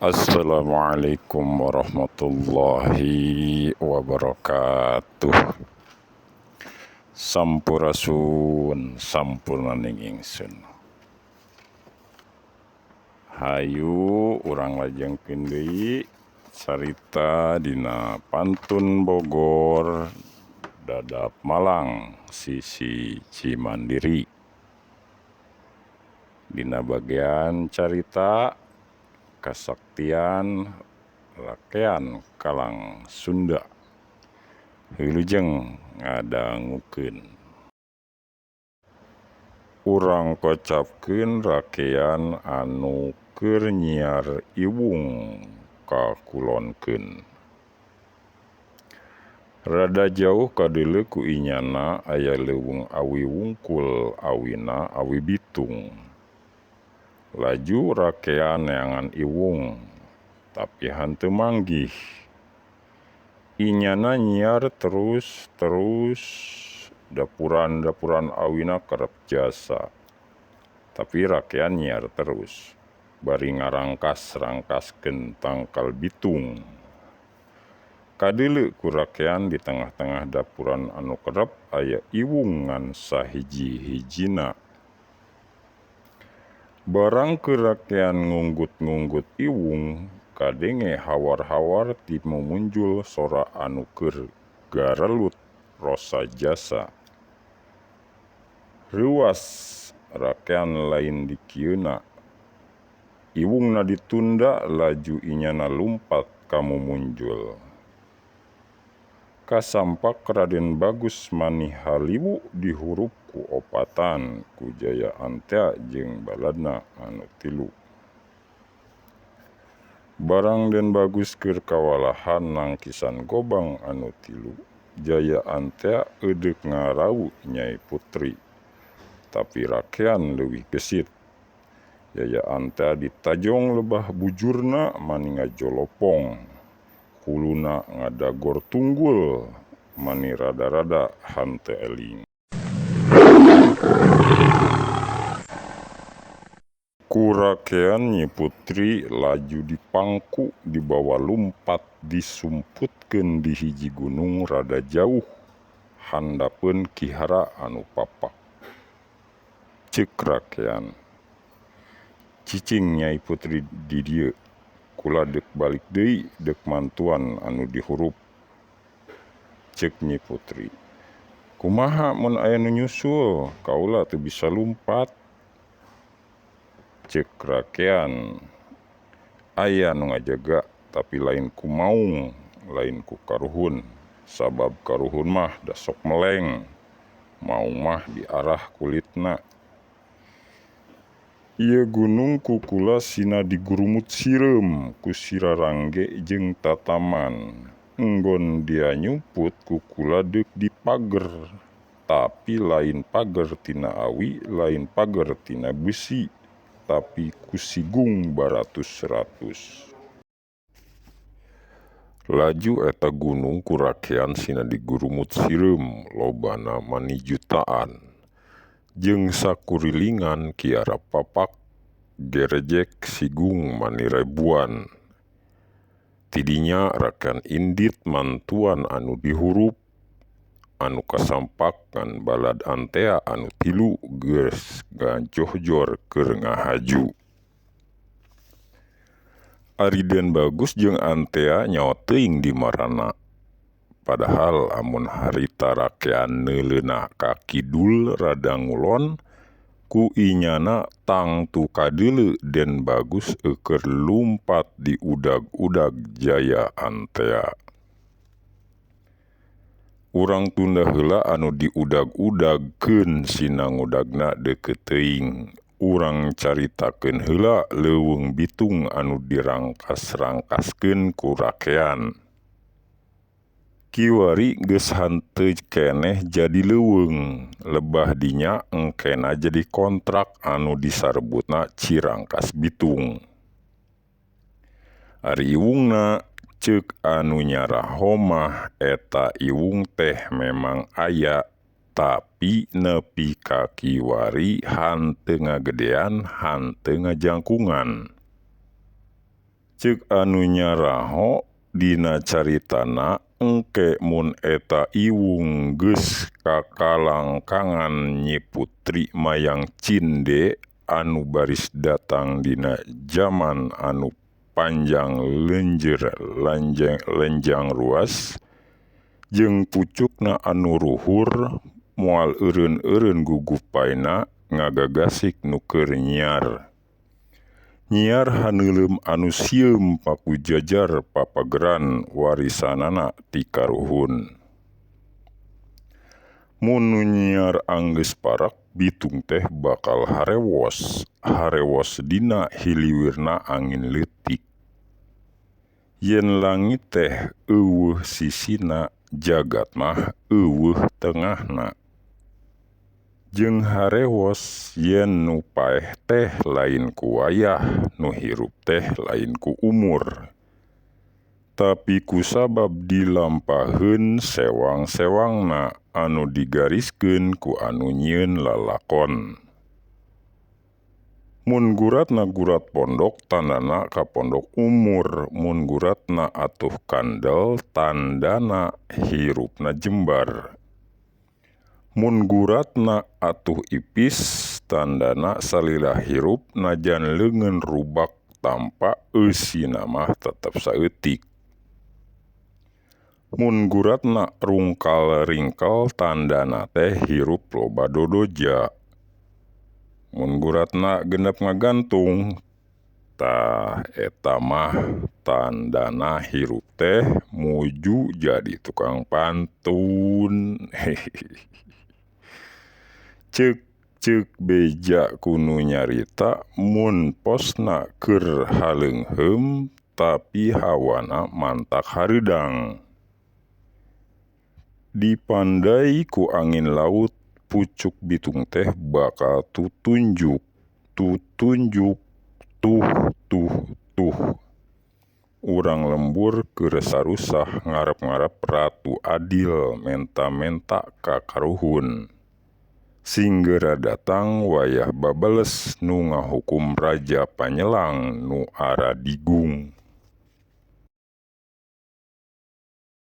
Assalamualaikum warahmatullahi wabarakatuh. Sampurasun sampurnaning ingsun. Hayu urang lajengkeun deui carita dina Pantun Bogor Dadap Malang sisi Cimandiri. Dina bagian carita kasaktian rakean Kalang Sunda hilujeng ngadangukeun. Urang kocapkeun rakean anu keur nyiar iwung kakulonkeun. Rada jauh kadeuleu ku inyana aya leuweung awi wungkul awina awi bitung. Laju rakean neangan iwung, tapi henteu manggih. Inyana nyiar terus dapuran awina kerep jasa. Tapi rakean nyiar terus. Bari ngarangkas-rangkaskeun tangkal bitung. Kadeuleu ku rakean di tengah-tengah dapuran anu kerep aya iwung ngan sahiji-hijina. Barang kerakean ngunggut-ngunggut iwung, kadenge hawar-hawar ti mumunjul sora anu keur garelut rosa jasa. Reuas rakean lain di kieuna. Iwungna ditunda laju inyana lumpat ka mumunjul. Kasampak Raden Bagus mani haliwu dihurup ku opatan ku Jaya Antea jeung baladna anu tilu. Barang Den Bagus keur kawalahan nangkisan gobang anu tilu, Jaya Antea eudeup ngarau Nyai Putri. Tapi rakean leuwih gesit. Jaya Antea ditajong lebah bujurna mani ngajolopong. Kuluna ngadagor tunggul mani rada-rada henteu eling. Ku rakean Nyi Putri laju dipangku dibawa lumpat disumputkeun di hiji gunung rada jauh handapeun kihara anu papak. Ceuk rakean, cicing Nyai Putri di dieu. Kula deuk balik deui deuk mantuan anu dihurup. Ceuk Nyi Putri, kumaha mun aya nu nyusul, kaula teu bisa lumpat. Ceuk rakean, aya nu ngajaga tapi lain ku maung, lain ku karuhun. Sabab karuhun mah da sok meleng, maung mah diarah kulitna. Ieu gunung ku kula sina digurumut sireum ku Sirarangge jeung Tataman. Enggon dia nyumput ku kula deuk di pager, tapi lain pager tina awi, lain pager tina besi, tapi ku sigung baratus-ratus. Laju eta gunung ku rakean sina digurumut sireum lobana mani jutaan. Jeung sakurilingan kiara papak gerejek sigung mani rebuan. Tidinya rakean indit mantuan anu dihurup, anu kasampak ngan balad Antea anu tilu geus ngajohjor keur ngahaju. Ari Den Bagus jeung Antea nyaho teuing di marana. Padahal amun harita rakean neuleuna ka kidul rada ngulon, ku inyana tangtu kadeuleu Den Bagus keur lumpat di udag-udag Jaya Antea. Urang tunda heula anu diudag-udagkeun sina ngudagna deukeut teuing. Urang caritakeun heula leuweung bitung anu dirangkas-rangkaskeun ku rakean. Kiwari geus henteu keneh jadi leuweung, lebah dinya engkena jadi kontrak anu disarebutna Cirangkas Bitung. Ari iwungna ceuk anu nyaraho mah eta iwung teh memang aya, tapi nepi ka kiwari hanteu ngagedean hanteu ngajangkungan. Ceuk anu nyaraho dina caritana engke mun eta iwung geus kakalangkangan Nyi Putri Mayang Cinde anu baris datang dina zaman anu panjang leunjeur lenjang ruas jeung pucukna anu ruhur moal eureun-eureun gugupayna ngagagasik nu keur nyiar haneuleum anu sieum pakujajar papageran warisanana ti karuhun. Mun nu nyiar anggeus parak bitung teh bakal harewos dina hiliwirna angin leutik. Yen langit teh euweuh sisina, jagat mah euweuh tengahna. Jeung harewos yen nu paeh teh lain ku wayah, nu hirup teh lain ku umur. Tapi kusabab dilampaheun sewang-sewangna anu digariskeun ku anu nyieun lalakon. Mun guratna gurat pondok tandana kapondok umur, mun guratna atuh kandel tandana hirupna jembar. Mun guratna atuh ipis tandana salila hirup najan leungeun rubak tampa eusina mah tetep saeutik. Mun guratna rungkal-ringkal tandana teh hirup loba dodoja. Mun guratna genep ngagantung, tah eta mah tandana hirup teh muju jadi tukang pantun. Ceuk beja kunu nyarita mun posna keur haleungheum tapi hawana mantak hareudang. Dipandai ku angin laut, pucuk bitung teh bakal tutunjuk, tuh. Urang lembur keur sarusah ngarep-ngarep ratu adil menta-menta ka karuhun. Singgera datang wayah babales nu ngahukum raja panyelang nu ara digung.